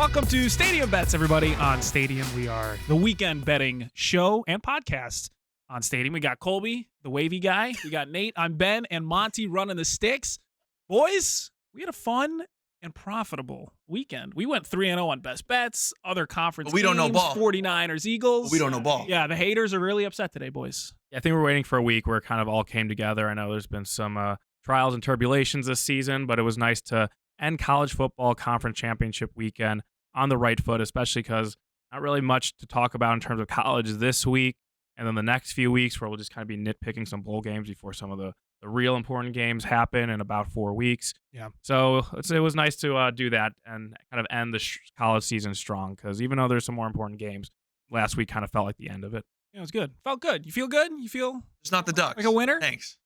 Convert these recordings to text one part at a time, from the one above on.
Welcome to Stadium Bets, everybody. On Stadium, we are the weekend betting show and podcast on Stadium. We got Colby, the wavy guy. We got Nate. I'm Ben, and Monty running the sticks. Boys, we had a fun and profitable weekend. We went 3-0 on best bets, other conference we games, don't know ball. 49ers, Eagles. But we don't know ball. Yeah, the haters are really upset today, boys. Yeah, I think we're waiting for a week where it kind of all came together. I know there's been some trials and tribulations this season, but it was nice to end college football conference championship weekend on the right foot, especially because not really much to talk about in terms of college this week. And then the next few weeks where we'll just kind of be nitpicking some bowl games before some of the real important games happen in about 4 weeks. Yeah. So it was nice to do that and kind of end the college season strong, because even though there's some more important games, last week kind of felt like the end of it. Yeah, it was good. Felt good. You feel good? You feel It's not the Ducks. like a winner? Thanks,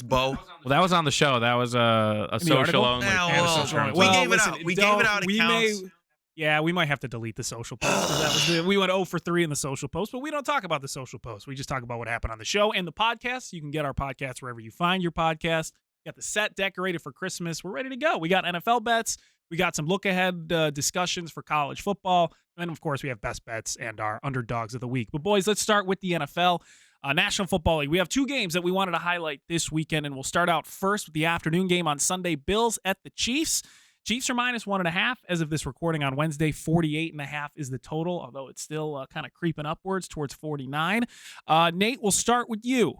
Bo. Well, that was on the show. That was a the social article? only. Now, fantasy well, terms. we gave it out. We gave it out accounts. We might have to delete the social post. 'Cause we went 0 for 3 in the social post, but we don't talk about the social post. We just talk about what happened on the show and the podcast. You can get our podcast wherever you find your podcast. Got the set decorated for Christmas. We're ready to go. We got NFL bets. We got some look-ahead discussions for college football. And then, of course, we have best bets and our underdogs of the week. But, boys, let's start with the NFL. National Football League. We have 2 games that we wanted to highlight this weekend, and we'll start out first with the afternoon game on Sunday. Bills at the Chiefs. Chiefs are -1.5 as of this recording on Wednesday. 48.5 is the total, although it's still kind of creeping upwards towards 49. Nate, we'll start with you.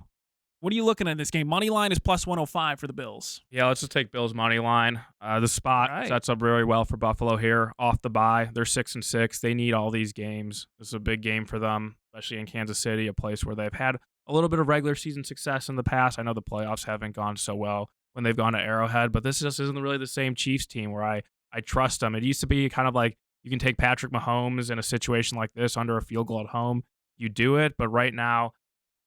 What are you looking at in this game? Money line is +105 for the Bills. Yeah, let's just take Bills money line. The spot All right. sets up really well for Buffalo here off the bye. They're 6-6. They need all these games. This is a big game for them, especially in Kansas City, a place where they've had a little bit of regular season success in the past. I know the playoffs haven't gone so well when they've gone to Arrowhead, but this just isn't really the same Chiefs team where I trust them. It used to be kind of like you can take Patrick Mahomes in a situation like this under a field goal at home. You do it, but right now,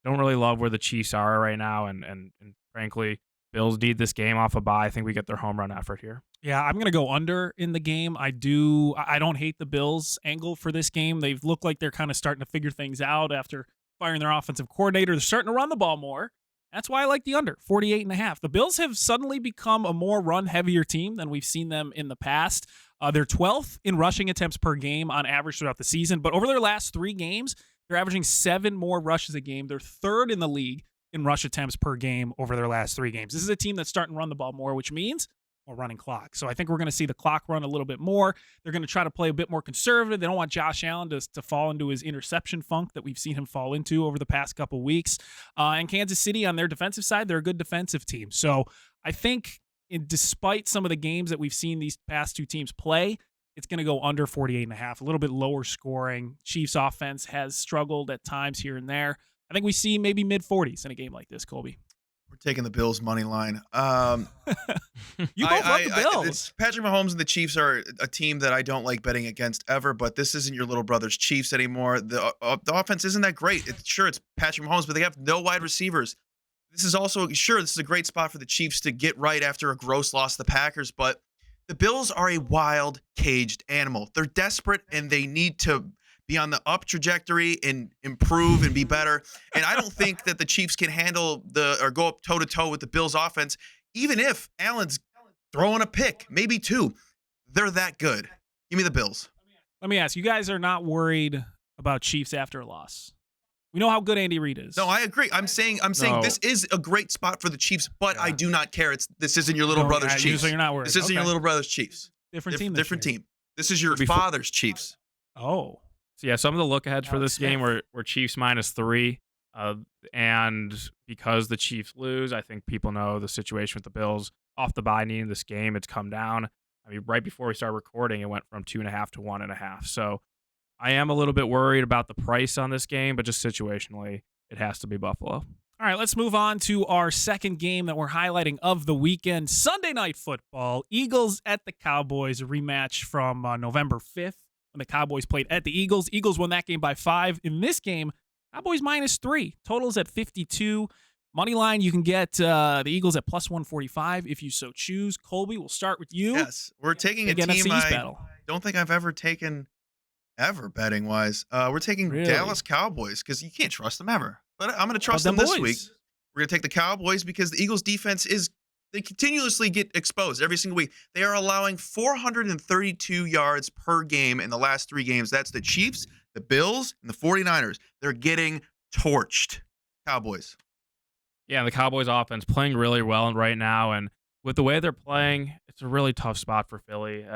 don't really love where the Chiefs are right now, and frankly, Bills need this game off a bye. I think we get their home run effort here. Yeah, I'm going to go under in the game. I don't hate the Bills angle for this game. They've looked like they're kind of starting to figure things out after firing their offensive coordinator. They're starting to run the ball more. That's why I like the under, 48.5. The Bills have suddenly become a more run-heavier team than we've seen them in the past. They're 12th in rushing attempts per game on average throughout the season, but over their last 3 games, they're averaging 7 more rushes a game. They're 3rd in the league in rush attempts per game over their last 3 games. This is a team that's starting to run the ball more, which means more running clock. So I think we're going to see the clock run a little bit more. They're going to try to play a bit more conservative. They don't want Josh Allen to fall into his interception funk that we've seen him fall into over the past couple weeks. And Kansas City, on their defensive side, they're a good defensive team. So I think despite some of the games that we've seen these past 2 teams play, it's going to go under 48.5, a little bit lower scoring. Chiefs offense has struggled at times here and there. I think we see maybe mid-40s in a game like this, Colby. We're taking the Bills money line. You both love the Bills. Patrick Mahomes and the Chiefs are a team that I don't like betting against ever, but this isn't your little brother's Chiefs anymore. The offense isn't that great. It's Patrick Mahomes, but they have no wide receivers. This is a great spot for the Chiefs to get right after a gross loss to the Packers, but the Bills are a wild, caged animal. They're desperate, and they need to be on the up trajectory and improve and be better. And I don't think that the Chiefs can handle or go up toe-to-toe with the Bills' offense, even if Allen's throwing a pick, maybe 2. They're that good. Give me the Bills. Let me ask, you guys are not worried about Chiefs after a loss? We know how good Andy Reid is. No, I agree. I'm saying No. this is a great spot for the Chiefs, but I do not care. This isn't your little brother's Chiefs. So you're not worried. This isn't your Okay. little brother's Chiefs. Different team. Different team. This is your father's Chiefs. Oh. So yeah, some of the look-aheads for Alex this game Smith. were Chiefs -3. And because the Chiefs lose, I think people know the situation with the Bills. Off the bye needing this game, it's come down. I mean, right before we started recording, it went from 2.5 to 1.5. So I am a little bit worried about the price on this game, but just situationally, it has to be Buffalo. All right, let's move on to our second game that we're highlighting of the weekend. Sunday Night Football. Eagles at the Cowboys, a rematch from November 5th when the Cowboys played at the Eagles. Eagles won that game by 5. In this game, Cowboys -3. Totals at 52. Money line, you can get the Eagles at +145 if you so choose. Colby, we'll start with you. Yes, we're taking a Big team NFC East I battle. don't think I've ever taken betting wise. We're taking Really? Dallas Cowboys because you can't trust them ever. But I'm going to trust Them them this boys. week. We're going to take the Cowboys because the Eagles defense They continuously get exposed every single week. They are allowing 432 yards per game in the last 3 games. That's the Chiefs, the Bills, and the 49ers. They're getting torched. Cowboys. Yeah, the Cowboys offense playing really well right now, and with the way they're playing, it's a really tough spot for Philly.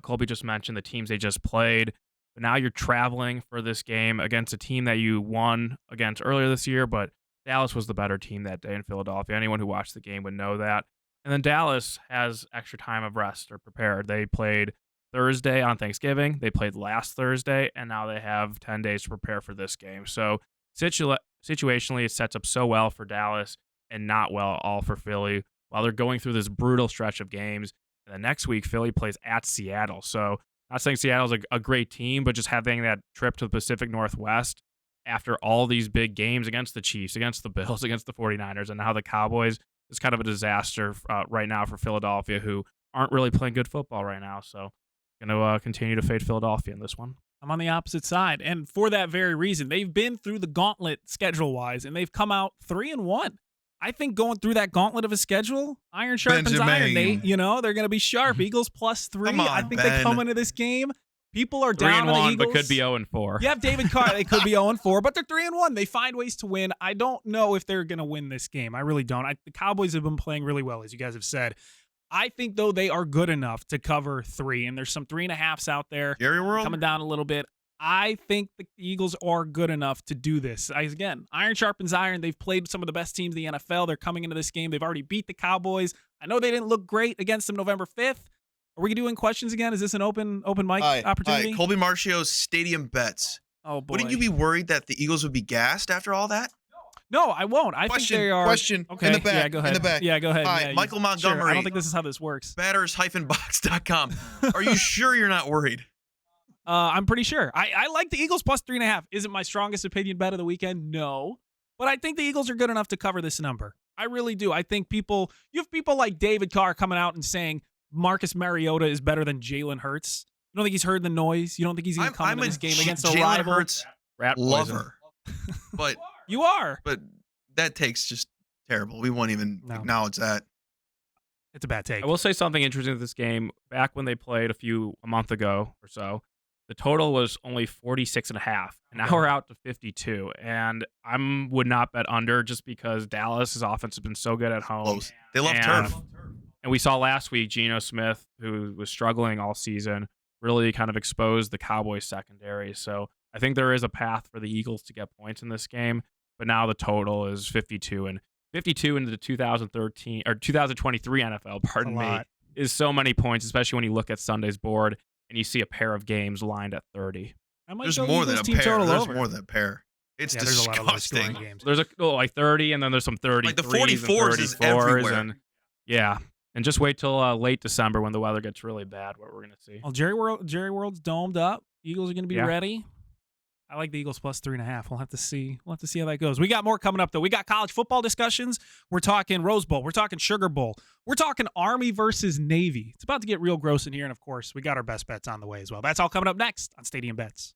Colby just mentioned the teams they just played, but now you're traveling for this game against a team that you won against earlier this year, but Dallas was the better team that day in Philadelphia. Anyone who watched the game would know that. And then Dallas has extra time of rest or prepared. They played Thursday on Thanksgiving. They played last Thursday, and now they have 10 days to prepare for this game. So situationally, it sets up so well for Dallas and not well at all for Philly while they're going through this brutal stretch of games. And then next week, Philly plays at Seattle. So not saying Seattle's a great team, but just having that trip to the Pacific Northwest after all these big games against the Chiefs, against the Bills, against the 49ers, and now the Cowboys is kind of a disaster right now for Philadelphia, who aren't really playing good football right now. So going to continue to fade Philadelphia in this one. I'm on the opposite side. And for that very reason, they've been through the gauntlet schedule-wise, and they've come out 3-1. I think going through that gauntlet of a schedule, iron sharpens iron. They're going to be sharp. Eagles +3. Come on, I think Ben. they come into this game. People are down on the 3-1, Eagles. but could be 0-4. You have David Carr. They could be 0-4, but they're 3-1. They find ways to win. I don't know if they're going to win this game. I really don't. The Cowboys have been playing really well, as you guys have said. I think, though, they are good enough to cover 3, and there's some 3.5s out there Jerry World? coming down a little bit. I think the Eagles are good enough to do this. Again, iron sharpens iron. They've played some of the best teams in the NFL. They're coming into this game. They've already beat the Cowboys. I know they didn't look great against them November 5th. Are we doing questions again? Is this an open mic opportunity? Hi. Colby Marchio's stadium bets. Oh, boy. Wouldn't you be worried that the Eagles would be gassed after all that? No, I won't. I think they are. Question. Okay. In the back. Yeah, go ahead. In the back. Yeah, go ahead. Hi, Yeah, Michael sure. Montgomery. I don't think this is how this works. Batters-box.com. Are you sure you're not worried? I'm pretty sure. I like the Eagles +3.5. Isn't my strongest opinion bet of the weekend? No. But I think the Eagles are good enough to cover this number. I really do. I think you have people like David Carr coming out and saying Marcus Mariota is better than Jalen Hurts. You don't think he's heard the noise? You don't think he's going to come into this game against a rival? Jalen Hurts Rat lover. But You are. But that take's just terrible. We won't even acknowledge that. It's a bad take. I will say something interesting with this game. Back when they played a month ago or so, the total was only 46.5. And now we're out to 52. And I would not bet under just because Dallas's offense has been so good at home. Close. They love turf. And we saw last week Geno Smith, who was struggling all season, really kind of exposed the Cowboys secondary. So I think there is a path for the Eagles to get points in this game. But now the total is 52. And 52 into the 2023 NFL, pardon me, is so many points, especially when you look at Sunday's board and you see a pair of games lined at 30. There's more than a pair. There's more than a pair. It's disgusting. There's a lot of low-scoring games. There's like 30, and then there's some 33s like the 44s is everywhere. And yeah. And just wait till late December when the weather gets really bad, what we're going to see. Well, Jerry World's domed up. Eagles are going to be ready. I like the Eagles +3.5. We'll have to see. We'll have to see how that goes. We got more coming up, though. We got college football discussions. We're talking Rose Bowl. We're talking Sugar Bowl. We're talking Army versus Navy. It's about to get real gross in here, and of course, we got our best bets on the way as well. That's all coming up next on Stadium Bets.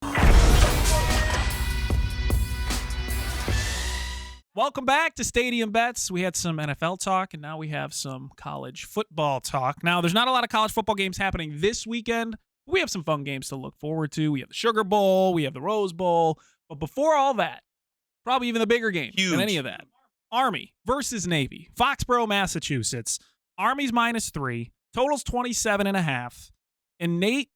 Welcome back to Stadium Bets. We had some NFL talk, and now we have some college football talk. Now, there's not a lot of college football games happening this weekend. We have some fun games to look forward to. We have the Sugar Bowl. We have the Rose Bowl. But before all that, probably even the bigger game than any of that, Army versus Navy. Foxborough, Massachusetts. Army's -3. Total's 27.5. And Nate,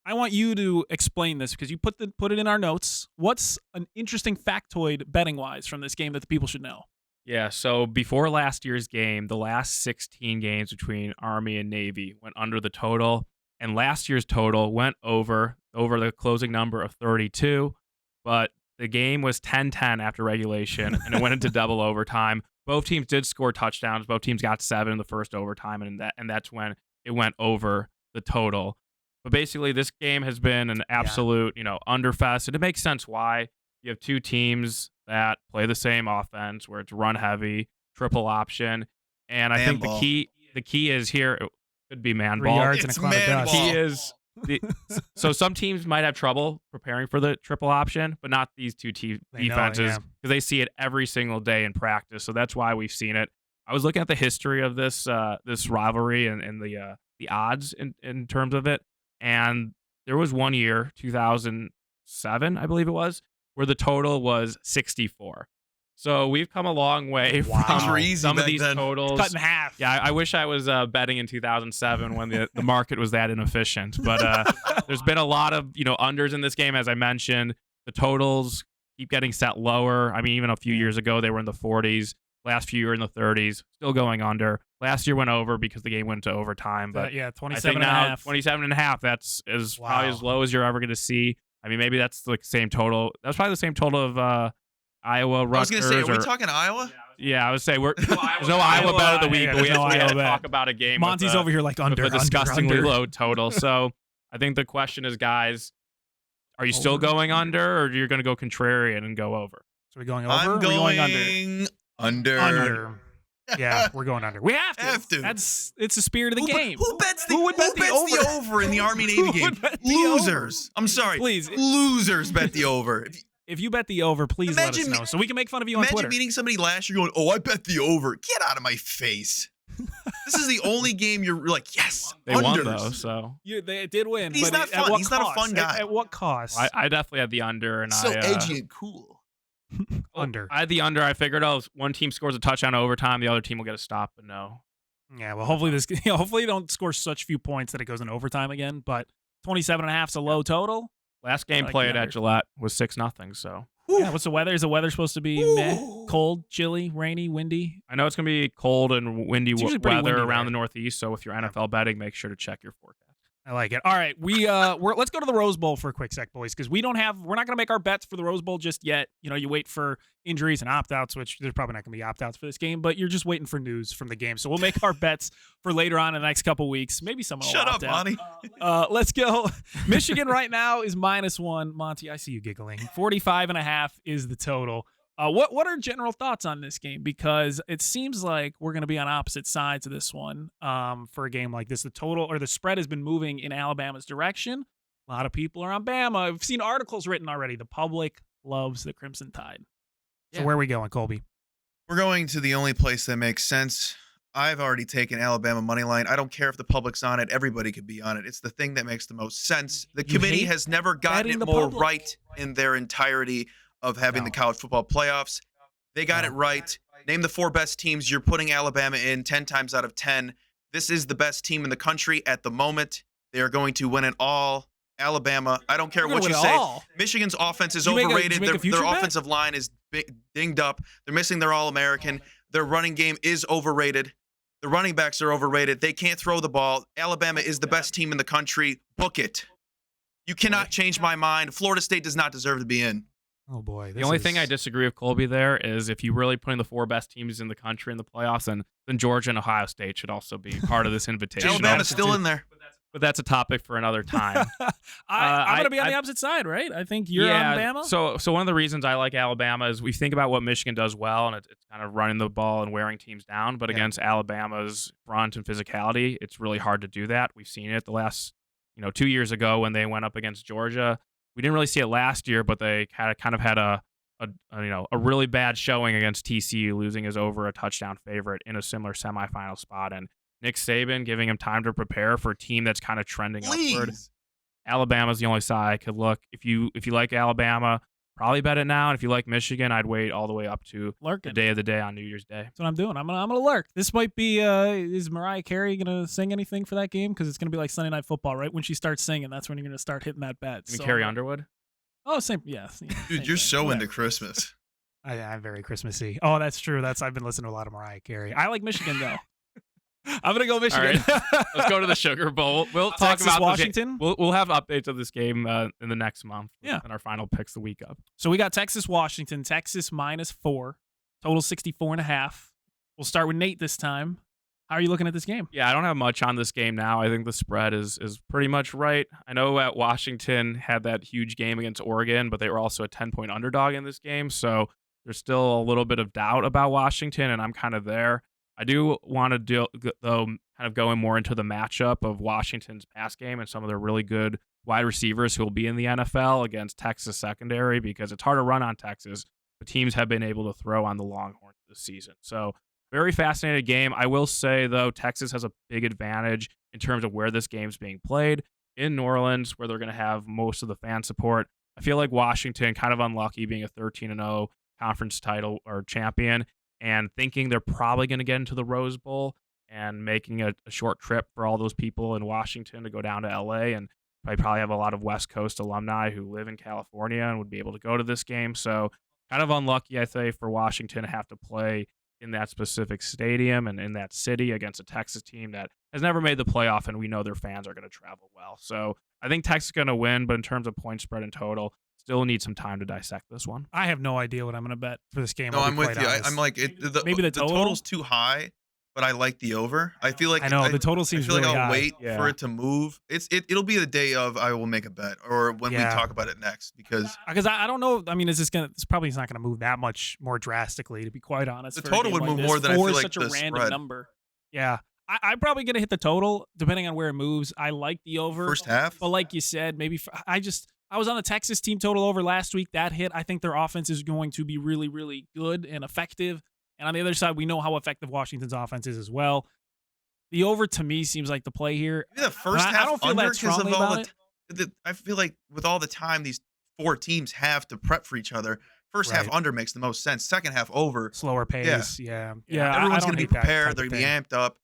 I want you to explain this because you put it in our notes. What's an interesting factoid betting-wise from this game that the people should know? Yeah, so before last year's game, the last 16 games between Army and Navy went under the total. And last year's total went over the closing number of 32, but the game was 10-10 after regulation, and it went into double overtime. Both teams did score touchdowns. Both teams got 7 in the first overtime, and that's when it went over the total. But basically, this game has been an absolute, underfest, and it makes sense why. You have two teams that play the same offense, where it's run heavy, triple option, and I think the key is here. Could be man 3 ball. yards and a cloud of dust. He is. So some teams might have trouble preparing for the triple option, but not these two defenses because they see it every single day in practice. So that's why we've seen it. I was looking at the history of this this rivalry and the odds in terms of it, and there was one year, 2007, I believe it was, where the total was 64. So we've come a long way Wow. from Things were easy some of back these then. totals. Cut in half. Yeah, I wish I was betting in 2007 when the market was that inefficient. But there's been a lot of unders in this game, as I mentioned. The totals keep getting set lower. I mean, even a few years ago, they were in the 40s. Last few years in the 30s, still going under. Last year went over because the game went to overtime. But yeah, I 27 think and a now half. 27 and a half, that's probably as Wow. low as you're ever going to see. I mean, maybe that's the same total. That's probably the same total of Iowa, I was Rutgers. gonna say, are we or- talking Iowa? Yeah, I would say there's no Iowa bet of the week, yeah, but we there's no have Iowa to bet. talk about a game. Monty's over here like under, with a disgustingly under. low total. So I think the question is, guys, are you still Over? going under, or you're going to go contrarian and go over? So we're going over. I'm or going we going under. under. Yeah, we're going under. We have to. Have to. It's the spirit of the game. Who bets the Who would bet the over? over in the Army Navy Who game? would bet the Losers. I'm sorry. Please. Losers bet the over. If you bet the over, please let us Imagine know me- so we can make fun of you on Imagine Twitter. meeting somebody last year going, "Oh, I bet the over." Get out of my face. This is the only game you're like, yes, They won unders. though, so They did win. He's but not at fun. what He's not a cost? fun guy. At what cost? I definitely had the under, and So I edgy and cool. Under. I had the under. I figured, one team scores a touchdown in overtime, the other team will get a stop, but no. Yeah, well, hopefully hopefully you don't score such few points that it goes in overtime again. But 27 and a half is a low total. Last game I like played the at under. Gillette was 6-0. So Yeah, what's the weather? Is the weather supposed to be meh, cold, chilly, rainy, windy? I know it's going to be cold and windy It's usually pretty weather windy around there. the Northeast. So if you're NFL betting, make sure to check your forecast. I like it. All right, let's go to the Rose Bowl for a quick sec, boys, because we're not going to make our bets for the Rose Bowl just yet. You wait for injuries and opt-outs, which there's probably not going to be opt-outs for this game, but you're just waiting for news from the game. So we'll make our bets for later on in the next couple weeks. Maybe someone will Shut up, opt out. Monty. Let's go. Michigan right now is -1. Monty, I see you giggling. 45.5 is the total. What are general thoughts on this game? Because it seems like we're going to be on opposite sides of this one for a game like this. The total or the spread has been moving in Alabama's direction. A lot of people are on Bama. I've seen articles written already. The public loves the Crimson Tide. So Yeah. where are we going, Colby? We're going to the only place that makes sense. I've already taken Alabama money line. I don't care if the public's on it. Everybody could be on it. It's the thing that makes the most sense. The You committee hate has never gotten betting it the more public? right in their entirety of having the No. college football playoffs. They got No. it right. Name the 4 best teams. You're putting Alabama in 10 times out of 10. This is the best team in the country at the moment. They are going to win it all. Alabama, I don't care We're what gonna you win it say. all. Michigan's offense is Did you make a- overrated. did you make a Their future bet? offensive line is dinged up. They're missing their All-American. Their running game is overrated. The running backs are overrated. They can't throw the ball. Alabama is the best team in the country. Book it. You cannot change my mind. Florida State does not deserve to be in. Oh, boy. The only thing I disagree with Colby there is if you really putting the 4 best teams in the country in the playoffs, then Georgia and Ohio State should also be part of this invitation. Alabama's still in there. But that's a topic for another time. I'm going to be on I- the opposite side, right? I think you're on Bama. So one of the reasons I like Alabama is we think about what Michigan does well, and it's kind of running the ball and wearing teams down. But Yeah. against Alabama's front and physicality, it's really hard to do that. We've seen it the last 2 years ago when they went up against Georgia. We didn't really see it last year, but they kind of had a really bad showing against TCU, losing as over a touchdown favorite in a similar semifinal spot. And Nick Saban giving him time to prepare for a team that's kind of trending upward. Please. Alabama's the only side I could look. If you like Alabama, probably bet it now. And if you like Michigan, I'd wait all the way up to the Lurking. day of the day on New Year's Day. That's what I'm doing. I'm gonna lurk. This might be. Is Mariah Carey gonna sing anything for that game? Because it's gonna be like Sunday Night Football, right? When she starts singing, that's when you're gonna start hitting that bet. You mean So- Carrie Underwood? Oh, same. Yeah. Dude, same you're thing. so Whatever. into Christmas. I'm very Christmassy. Oh, that's true. I've been listening to a lot of Mariah Carey. I like Michigan though. I'm gonna go Michigan. Let's go to the Sugar Bowl. We'll talk Texas, about this Washington. We'll have updates of this game in the next month. Yeah. And our final picks the week up. So we got Texas, Washington. Texas -4. Total 64.5. We'll start with Nate this time. How are you looking at this game? Yeah, I don't have much on this game now. I think the spread is pretty much right. I know at Washington had that huge game against Oregon, but they were also a 10-point underdog in this game. So there's still a little bit of doubt about Washington, and I'm kind of there. I do want to though kind of going more into the matchup of Washington's pass game and some of their really good wide receivers who will be in the NFL against Texas secondary, because it's hard to run on Texas, but teams have been able to throw on the Longhorns this season. So Very fascinating game. I will say, though, Texas has a big advantage in terms of where this game's being played. In New Orleans, where they're going to have most of the fan support. I feel like Washington, kind of unlucky being a 13-0 conference title or champion, and thinking they're probably going to get into the Rose Bowl and making a short trip for all those people in Washington to go down to LA. And I probably have a lot of West Coast alumni who live in California and would be able to go to this game. So kind of unlucky, I say, for Washington to have to play in that specific stadium and in that city against a Texas team that has never made the playoff, and we know their fans are going to travel well. So I think Texas is going to win, but in terms of point spread and total, still need some time to dissect this one. I have no idea what I'm going to bet for this game. No, I'm with you. I'm like, maybe the total? total's too high, but I like the over. I feel like I know the total seems I feel really like I'll high. wait for it to move. It'll be the day of I will make a bet, or when we talk about it next, because I don't know. I mean, it's probably not going to move that much more drastically, to be quite honest. The for a total game would like move this, more than I feel for like such a the random spread. number. Yeah. I'm probably going to hit the total depending on where it moves. I like the over. First half. But like you said, maybe I was on the Texas team total over last week. That hit. I think their offense is going to be really, really good and effective. And on the other side, we know how effective Washington's offense is as well. The over to me seems like the play here. Maybe the first half I don't feel under that because strongly of all about it. I feel like with all the time these four teams have to prep for each other, first half Right. under makes the most sense. Second half over. Slower pace. Yeah. Everyone's going to be prepared. They're going to be amped up.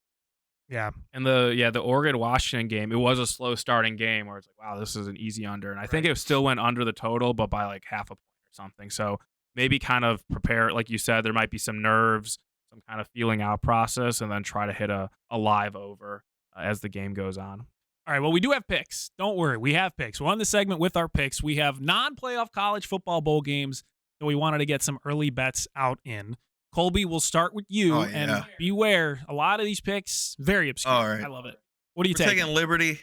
Yeah. And the Oregon-Washington game, it was a slow starting game where it's like, wow, this is an easy under. And I think it still went under the total, but by like half a point or something. So maybe kind of prepare, like you said, there might be some nerves, some kind of feeling out process, and then try to hit a live over as the game goes on. All right, well, we do have picks. Don't worry. We have picks. We're on the segment with our picks. We have non-playoff college football bowl games that we wanted to get some early bets out in. Colby, we'll start with you, and beware, a lot of these picks, very obscure. All right. I love it. What do you We're take? taking Liberty.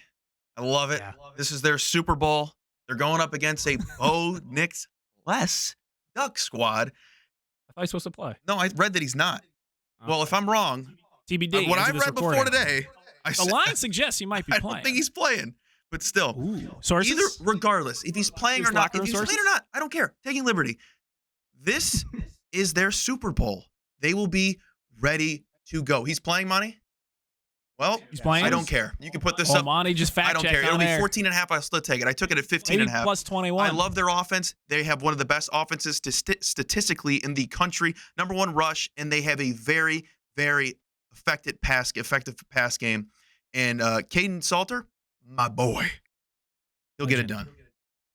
I love it. Yeah. This is their Super Bowl. They're going up against a Bo Nix less Duck squad. I thought he was supposed to play. No, I read that he's not. Well, if I'm wrong, TBD. what as I of this read before recording. today, The line suggests he might be I playing. don't think he's playing, but still. Ooh. Sources? Either, regardless, if he's playing His or not, locker if room he's sources? playing or not, I don't care. Taking Liberty. This is their Super Bowl. They will be ready to go. He's playing money? Well, He's playing? I don't care. You can put this Oh, up. Monty just I fact don't checked care. It'll on be air. 14 and a half. I'll still take it. I took it at 15 Maybe and a half. plus 21. I love their offense. They have one of the best offenses statistically in the country. Number one rush, and they have a very, very effective pass game. And Caden Salter, my boy, he'll get it done.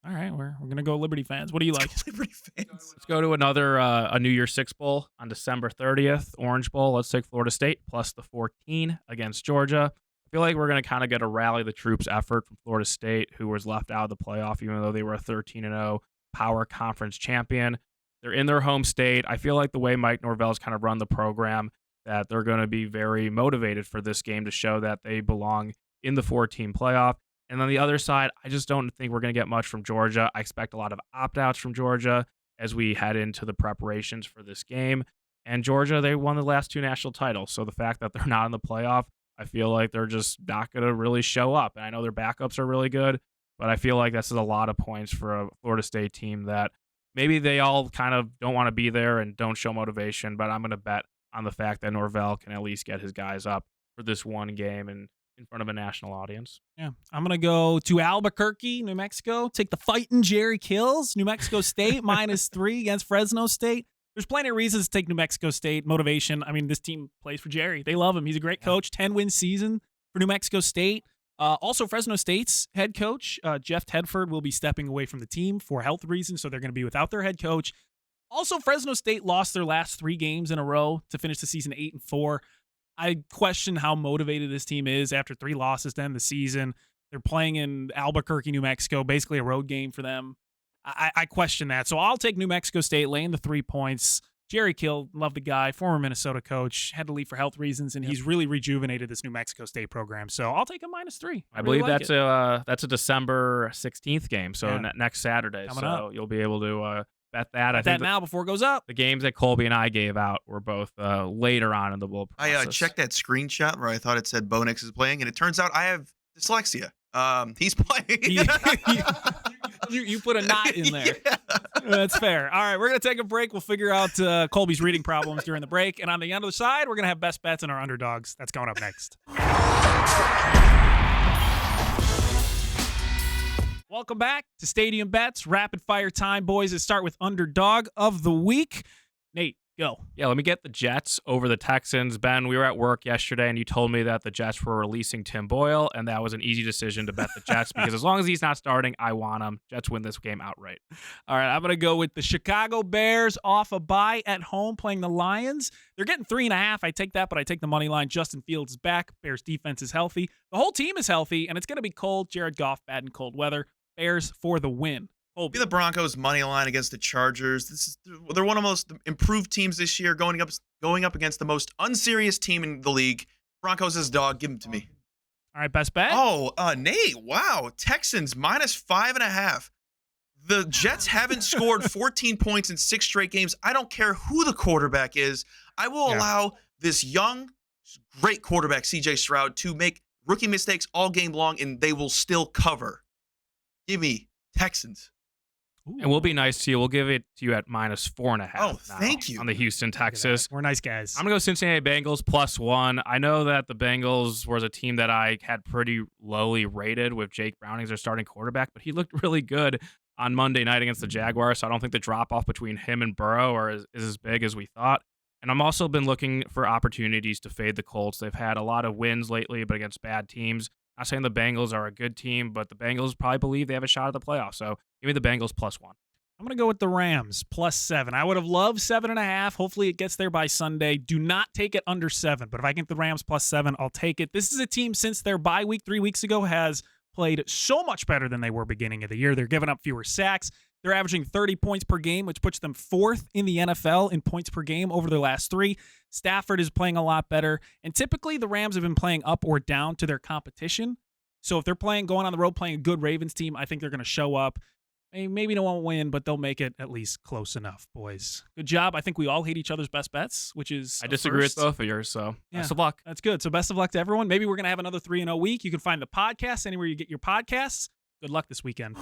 All right, we're going to go Liberty fans. What do you like? Liberty fans. Let's go to another a New Year's Six Bowl on December 30th, Orange Bowl. Let's take Florida State plus the 14 against Georgia. I feel like we're going to kind of get a rally the troops effort from Florida State, who was left out of the playoff, even though they were a 13-0 power conference champion. They're in their home state. I feel like the way Mike Norvell's kind of run the program, that they're going to be very motivated for this game to show that they belong in the 4-team playoff. And on the other side, I just don't think we're going to get much from Georgia. I expect a lot of opt-outs from Georgia as we head into the preparations for this game. And Georgia, they won the last two national titles. So the fact that they're not in the playoff, I feel like they're just not going to really show up. And I know their backups are really good, but I feel like this is a lot of points for a Florida State team that maybe they all kind of don't want to be there and don't show motivation. But I'm going to bet on the fact that Norvell can at least get his guys up for this one game and in front of a national audience. Yeah, I'm going to go to Albuquerque, New Mexico. Take the fighting Jerry Kills, New Mexico State, -3 against Fresno State. There's plenty of reasons to take New Mexico State. Motivation. I mean, this team plays for Jerry. They love him. He's a great coach. 10-win season for New Mexico State. Also, Fresno State's head coach, Jeff Tedford, will be stepping away from the team for health reasons, so they're going to be without their head coach. Also, Fresno State lost their last 3 games in a row to finish the season 8-4. I question how motivated this team is after 3 losses to end the season. They're playing in Albuquerque, New Mexico, basically a road game for them. I question that. So I'll take New Mexico State, laying the 3 points. Jerry Kill, love the guy, former Minnesota coach, had to leave for health reasons, and he's really rejuvenated this New Mexico State program. So I'll take a -3. I believe that's a December 16th game, so next Saturday. Coming so up. you'll be able to bet that. I Bet think that now before it goes up. the games that Colby and I gave out were both later on in the bowl process. I checked that screenshot where I thought it said Bo Nix is playing, and it turns out I have dyslexia. He's playing. You put a knot in there. Yeah. That's fair. All right, we're going to take a break. We'll figure out Colby's reading problems during the break. And on the other side, we're going to have best bets and our underdogs. That's coming up next. Welcome back to Stadium Bets. Rapid fire time, boys. Let's start with underdog of the week. Nate, go. Yeah, let me get the Jets over the Texans. Ben, we were at work yesterday, and you told me that the Jets were releasing Tim Boyle, and that was an easy decision to bet the Jets because as long as he's not starting, I want him. Jets win this game outright. All right, I'm going to go with the Chicago Bears off a bye at home playing the Lions. They're getting 3.5. I take that, but I take the money line. Justin Fields is back. Bears defense is healthy. The whole team is healthy, and it's going to be cold. Jared Goff bad in cold weather. Bears for the win. Be the Broncos money line against the Chargers. They're one of the most improved teams this year, going up against the most unserious team in the league. Broncos as dog. Give them to me. All right, best bet. Oh, Nate. Wow. Texans -5.5. The Jets haven't scored 14 points in 6 straight games. I don't care who the quarterback is. I will allow this young, great quarterback, CJ Stroud, to make rookie mistakes all game long, and they will still cover. Give me Texans. Ooh. And we'll be nice to you. We'll give it to you at -4.5. Oh, thank you. On the Houston, Texas. We're nice guys. I'm going to go Cincinnati Bengals +1. I know that the Bengals was a team that I had pretty lowly rated with Jake Browning as their starting quarterback, but he looked really good on Monday night against the Jaguars, so I don't think the drop-off between him and Burrow is as big as we thought. And I'm also been looking for opportunities to fade the Colts. They've had a lot of wins lately, but against bad teams. Not saying the Bengals are a good team, but the Bengals probably believe they have a shot at the playoffs. So give me the Bengals +1. I'm going to go with the Rams +7. I would have loved 7.5. Hopefully it gets there by Sunday. Do not take it under 7, but if I get the Rams +7, I'll take it. This is a team since their bye week 3 weeks ago has played so much better than they were beginning of the year. They're giving up fewer sacks. They're averaging 30 points per game, which puts them 4th in the NFL in points per game over their last 3. Stafford is playing a lot better, and typically the Rams have been playing up or down to their competition. So if they're going on the road, playing a good Ravens team, I think they're going to show up. Maybe they won't win, but they'll make it at least close enough, boys. Good job. I think we all hate each other's best bets, which is I disagree with both of yours, so best of luck. That's good. So best of luck to everyone. Maybe we're going to have another 3-0 week. You can find the podcast anywhere you get your podcasts. Good luck this weekend.